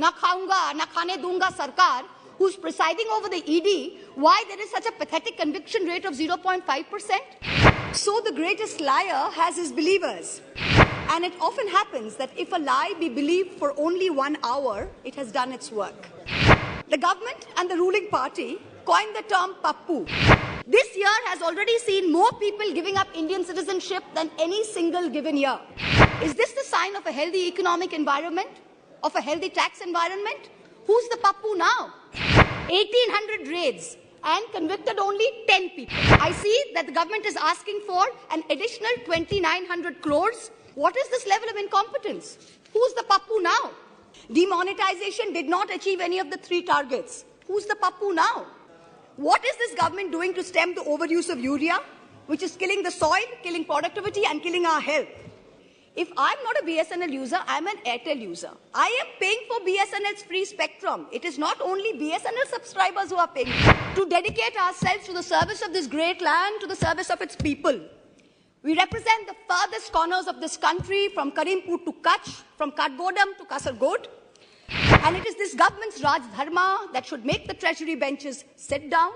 na khaunga, na khane dunga sarkar, who's presiding over the ED, why there is such a pathetic conviction rate of 0.5%? So the greatest liar has his believers. And it often happens that if a lie be believed for only 1 hour, it has done its work. The government and the ruling party coined the term Pappu. This year has already seen more people giving up Indian citizenship than any single given year. Is this the sign of a healthy economic environment? Of a healthy tax environment? Who's the Pappu now? 1,800 raids and convicted only 10 people. I see that the government is asking for an additional 2,900 crores. What is this level of incompetence? Who's the Pappu now? Demonetization did not achieve any of the 3 targets. Who's the Pappu now? What is this government doing to stem the overuse of urea, which is killing the soil, killing productivity, and killing our health? If I'm not a BSNL user, I'm an Airtel user. I am paying for BSNL's free spectrum. It is not only BSNL subscribers who are paying. To dedicate ourselves to the service of this great land, to the service of its people. We represent the farthest corners of this country, from Karimpur to Kutch, from Katgodam to Kasargod. And it is this government's Raj Dharma that should make the treasury benches sit down.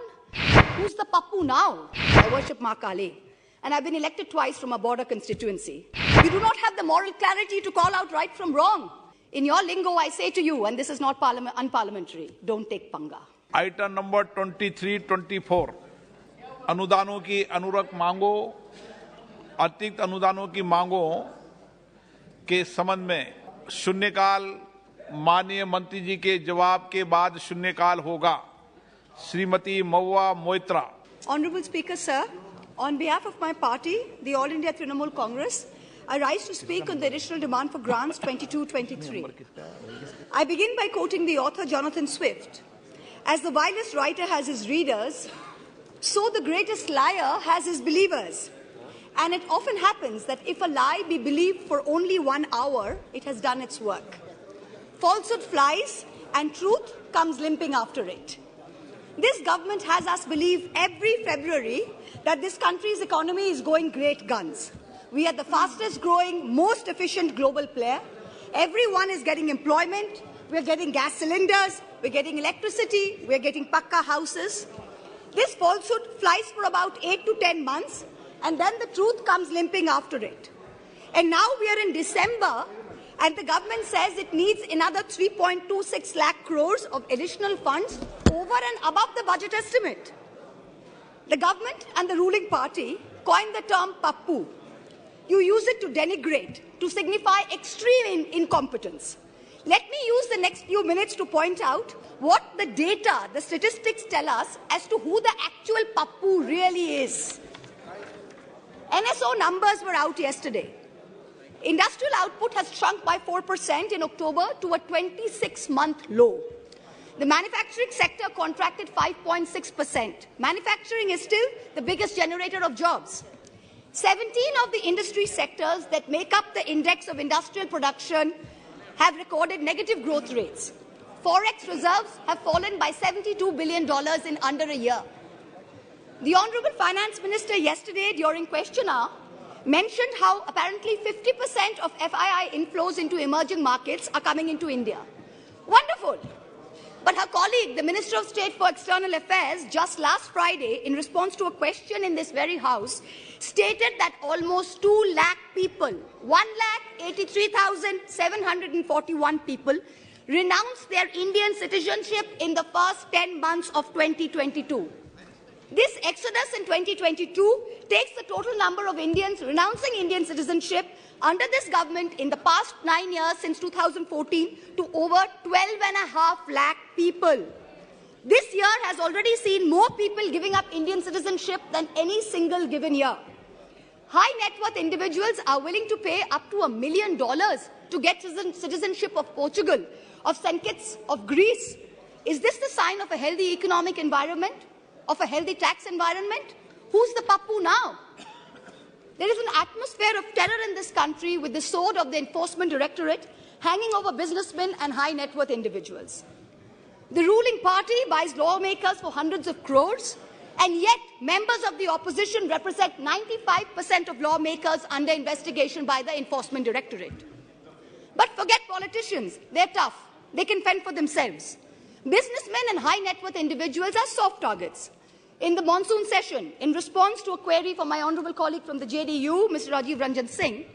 Who's the Pappu now? I worship Ma Kali. And I've been elected twice from a border constituency. You do not have the moral clarity to call out right from wrong. In your lingo, I say to you, and this is not unparliamentary, don't take panga. Item number 23-24, अनुदानों की अनुरक्त मांगों, अतिरिक्त अनुदानों की मांगों के संबंध में शून्यकाल माननीय मंत्री जी के जवाब के बाद शून्यकाल होगा। Shrimati Mahua Moitra. Honorable Speaker, sir, on behalf of my party, the All India Trinamool Congress, I rise to speak on the additional demand for grants 22-23. I begin by quoting the author Jonathan Swift. As the vilest writer has his readers, so the greatest liar has his believers. And it often happens that if a lie be believed for only 1 hour, it has done its work. Falsehood flies and truth comes limping after it. This government has us believe every February that this country's economy is going great guns. We are the fastest growing, most efficient global player. Everyone is getting employment. We're getting gas cylinders. We're getting electricity. We're getting pakka houses. This falsehood flies for about 8 to 10 months, and then the truth comes limping after it. And now we are in December, and the government says it needs another 3.26 lakh crores of additional funds over and above the budget estimate. The government and the ruling party coined the term Pappu. You use it to denigrate, to signify extreme incompetence. Let me use the next few minutes to point out what the data, the statistics tell us as to who the actual Pappu really is. NSO numbers were out yesterday. Industrial output has shrunk by 4% in October to a 26-month low. The manufacturing sector contracted 5.6%. Manufacturing is still the biggest generator of jobs. 17 of the industry sectors that make up the index of industrial production have recorded negative growth rates. Forex reserves have fallen by $72 billion in under a year. The Honorable Finance Minister yesterday during question hour mentioned how apparently 50% of FII inflows into emerging markets are coming into India. Wonderful. But her colleague, the Minister of State for External Affairs, just last Friday, in response to a question in this very House, stated that almost 2 lakh people, 1,83,741 people, renounced their Indian citizenship in the first 10 months of 2022. This exodus in 2022 takes the total number of Indians renouncing Indian citizenship under this government in the past 9 years since 2014 to over 12.5 lakh people. This year has already seen more people giving up Indian citizenship than any single given year. High net worth individuals are willing to pay up to $1 million to get citizenship of Portugal, of St. Kitts, of Greece. Is this the sign of a healthy economic environment? Of a healthy tax environment? Who's the Pappu now? There is an atmosphere of terror in this country with the sword of the Enforcement Directorate hanging over businessmen and high net worth individuals. The ruling party buys lawmakers for hundreds of crores, and yet members of the opposition represent 95% of lawmakers under investigation by the Enforcement Directorate. But forget politicians, they're tough. They can fend for themselves. Businessmen and high net worth individuals are soft targets. In the monsoon session, in response to a query from my honourable colleague from the JDU, Mr. Rajiv Ranjan Singh,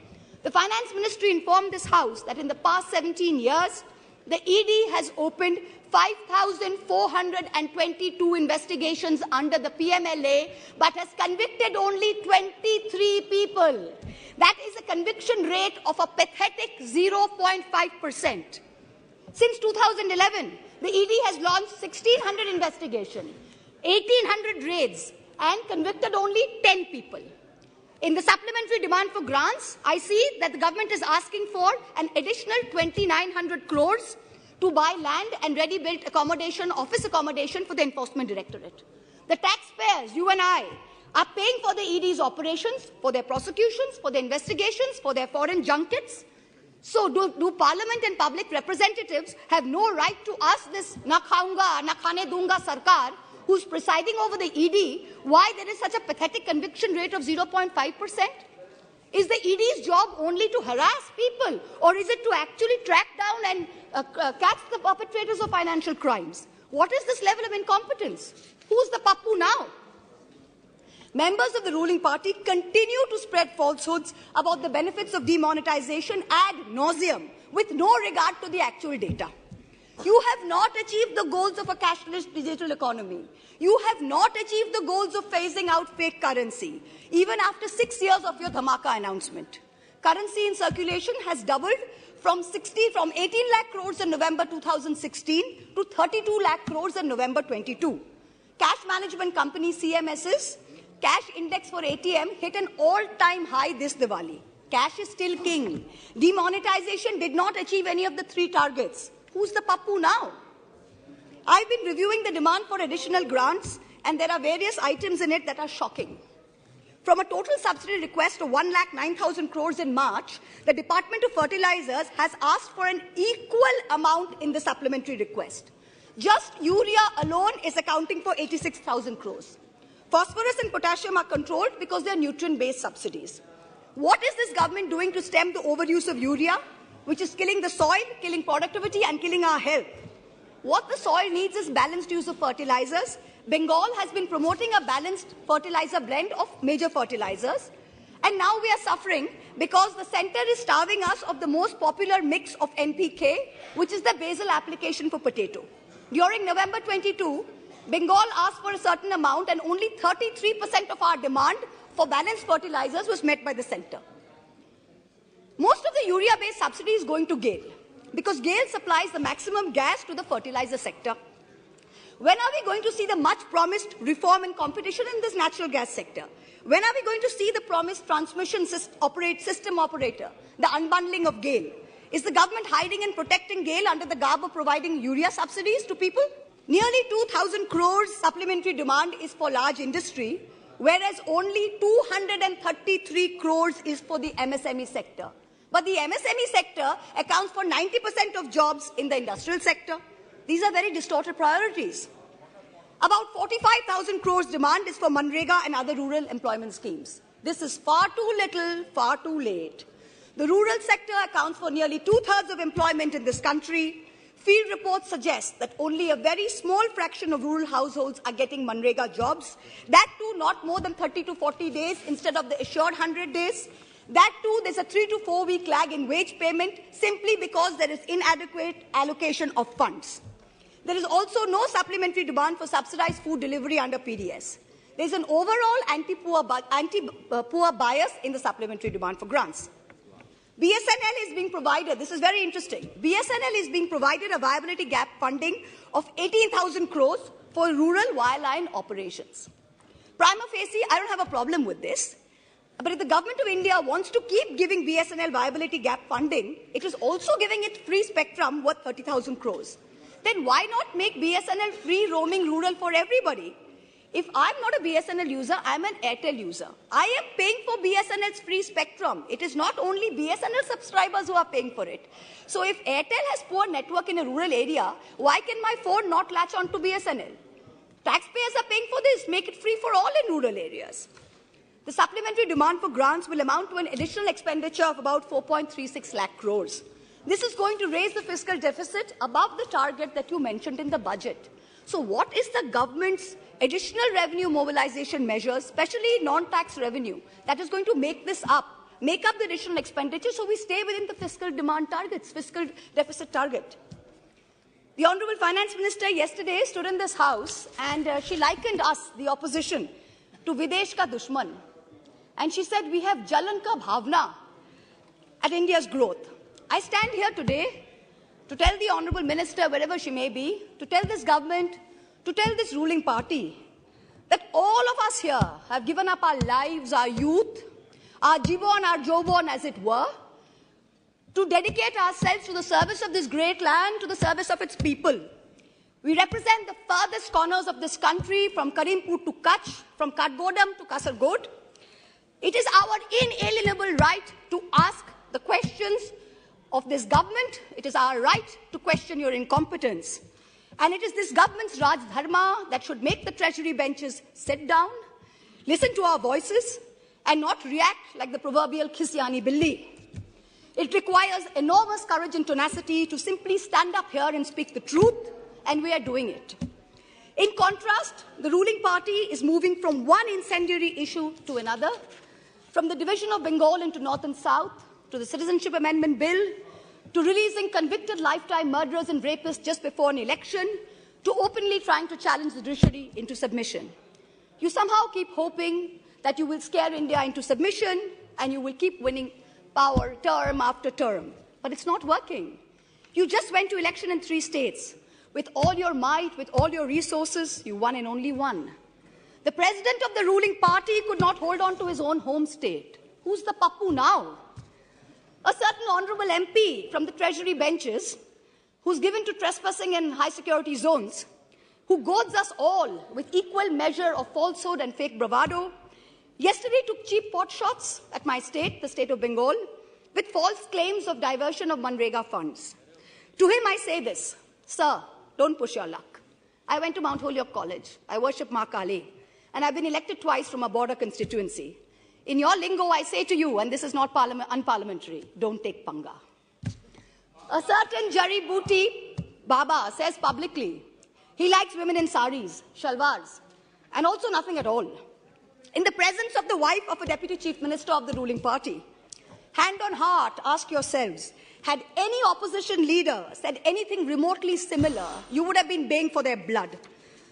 the Finance Ministry informed this House that in the past 17 years, the ED has opened 5,422 investigations under the PMLA, but has convicted only 23 people. That is a conviction rate of a pathetic 0.5%. Since 2011, the ED has launched 1,600 investigations, 1,800 raids, and convicted only 10 people. In the supplementary demand for grants, I see that the government is asking for an additional 2,900 crores to buy land and ready-built accommodation, office accommodation for the Enforcement Directorate. The taxpayers, you and I, are paying for the ED's operations, for their prosecutions, for their investigations, for their foreign junkets. So do Parliament and public representatives have no right to ask this na khaunga, na khane dunga sarkar, who's presiding over the ED, why there is such a pathetic conviction rate of 0.5%? Is the ED's job only to harass people, or is it to actually track down and catch the perpetrators of financial crimes? What is this level of incompetence? Who's the Pappu now? Members of the ruling party continue to spread falsehoods about the benefits of demonetization ad nauseum, with no regard to the actual data. You have not achieved the goals of a cashless digital economy. You have not achieved the goals of phasing out fake currency, even after 6 years of your dhamaka announcement. Currency in circulation has doubled from 18 lakh crores in November 2016 to 32 lakh crores in November 22. Cash management company CMS's cash index for ATM hit an all-time high this Diwali. Cash is still king. Demonetization did not achieve any of the 3 targets. Who's the Pappu now? I've been reviewing the demand for additional grants, and there are various items in it that are shocking. From a total subsidy request of 1,09,000 crores in March, the Department of Fertilizers has asked for an equal amount in the supplementary request. Just urea alone is accounting for 86,000 crores. Phosphorus and potassium are controlled because they are nutrient-based subsidies. What is this government doing to stem the overuse of urea, which is killing the soil, killing productivity, and killing our health? What the soil needs is balanced use of fertilizers. Bengal has been promoting a balanced fertilizer blend of major fertilizers. And now we are suffering because the centre is starving us of the most popular mix of NPK, which is the basal application for potato. During November 22, Bengal asked for a certain amount, and only 33% of our demand for balanced fertilizers was met by the centre. Most of the urea-based subsidy is going to GAIL, because GAIL supplies the maximum gas to the fertilizer sector. When are we going to see the much-promised reform and competition in this natural gas sector? When are we going to see the promised transmission system operator, the unbundling of GAIL? Is the government hiding and protecting GAIL under the garb of providing urea subsidies to people? Nearly 2,000 crores supplementary demand is for large industry, whereas only 233 crores is for the MSME sector. But the MSME sector accounts for 90% of jobs in the industrial sector. These are very distorted priorities. About 45,000 crores demand is for Manrega and other rural employment schemes. This is far too little, far too late. The rural sector accounts for nearly 2/3 of employment in this country. Field reports suggest that only a very small fraction of rural households are getting Manrega jobs. That too not more than 30 to 40 days instead of the assured 100 days. That too, there's a 3 to 4 week lag in wage payment simply because there is inadequate allocation of funds. There is also no supplementary demand for subsidized food delivery under PDS. There's an overall anti-poor bias in the supplementary demand for grants. BSNL is being provided, this is very interesting, BSNL is being provided a viability gap funding of 18,000 crores for rural wireline operations. Prima facie, I don't have a problem with this. But if the government of India wants to keep giving BSNL viability gap funding, it is also giving it free spectrum worth 30,000 crores. Then why not make BSNL free roaming rural for everybody? If I'm not a BSNL user, I'm an Airtel user. I am paying for BSNL's free spectrum. It is not only BSNL subscribers who are paying for it. So if Airtel has poor network in a rural area, why can my phone not latch on to BSNL? Taxpayers are paying for this. Make it free for all in rural areas. The supplementary demand for grants will amount to an additional expenditure of about 4.36 lakh crores. This is going to raise the fiscal deficit above the target that you mentioned in the budget. So what is the government's additional revenue mobilization measures, especially non-tax revenue, that is going to make up the additional expenditure so we stay within the fiscal demand targets, fiscal deficit target? The Honourable Finance Minister yesterday stood in this House and she likened us, the opposition, to Videsh ka dushman. And she said, we have Jalan ka bhavna at India's growth. I stand here today to tell the Honourable Minister, wherever she may be, to tell this government, to tell this ruling party, that all of us here have given up our lives, our youth, our jivon, our jovon, as it were, to dedicate ourselves to the service of this great land, to the service of its people. We represent the farthest corners of this country, from Karimpur to Kutch, from Katgodam to Kasargod. It is our inalienable right to ask the questions of this government. It is our right to question your incompetence. And it is this government's Raj Dharma that should make the treasury benches sit down, listen to our voices, and not react like the proverbial Khisyani Billi. It requires enormous courage and tenacity to simply stand up here and speak the truth, and we are doing it. In contrast, the ruling party is moving from one incendiary issue to another, from the division of Bengal into North and South, to the Citizenship Amendment Bill, to releasing convicted lifetime murderers and rapists just before an election, to openly trying to challenge the judiciary into submission. You somehow keep hoping that you will scare India into submission and you will keep winning power term after term. But it's not working. You just went to election in 3 states. With all your might, with all your resources, you won in only one. The president of the ruling party could not hold on to his own home state. Who's the Pappu now? A certain honourable MP from the treasury benches, who's given to trespassing in high security zones, who goads us all with equal measure of falsehood and fake bravado, yesterday took cheap pot shots at my state, the state of Bengal, with false claims of diversion of Manrega funds. To him I say this, sir, don't push your luck. I went to Mount Holyoke College. I worship Ma Kali. And I've been elected twice from a border constituency. In your lingo, I say to you, and this is not unparliamentary, don't take panga. A certain Jari Booty Baba says publicly he likes women in saris, shalwars, and also nothing at all. In the presence of the wife of a deputy chief minister of the ruling party, hand on heart, ask yourselves, had any opposition leader said anything remotely similar, you would have been baying for their blood.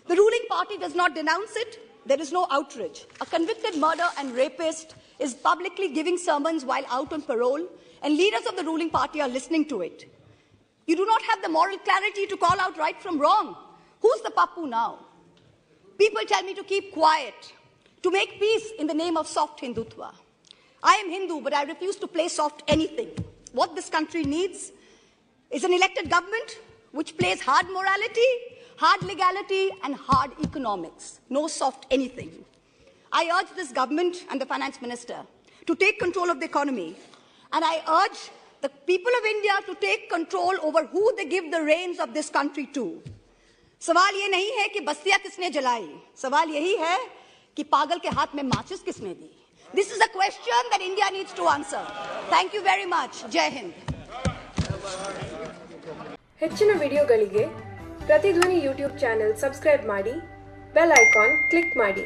The ruling party does not denounce it. There is no outrage. A convicted murderer and rapist is publicly giving sermons while out on parole, and leaders of the ruling party are listening to it. You do not have the moral clarity to call out right from wrong. Who's the Pappu now? People tell me to keep quiet, to make peace in the name of soft Hindutva. I am Hindu, but I refuse to play soft anything. What this country needs is an elected government which plays hard morality, hard legality, and hard economics. No soft anything. I urge this government and the finance minister to take control of the economy. And I urge the people of India to take control over who they give the reins of this country to. सवाल ये नहीं है कि बस्तियां किसने जलाई. सवाल यही है कि पागल के हाथ में माचिस किसने दी. This is a question that India needs to answer. Thank you very much. Jai Hind. ಹೆಚ್ಚಿನ ವಿಡಿಯೋಗಳಿಗೆ ಪ್ರತಿಧ್ವನಿ ಯೂಟ್ಯೂಬ್ ಚಾನೆಲ್ ಸಬ್ಸ್ಕ್ರೈಬ್ ಮಾಡಿ, ಬೆಲ್ ಐಕಾನ್ ಕ್ಲಿಕ್ ಮಾಡಿ.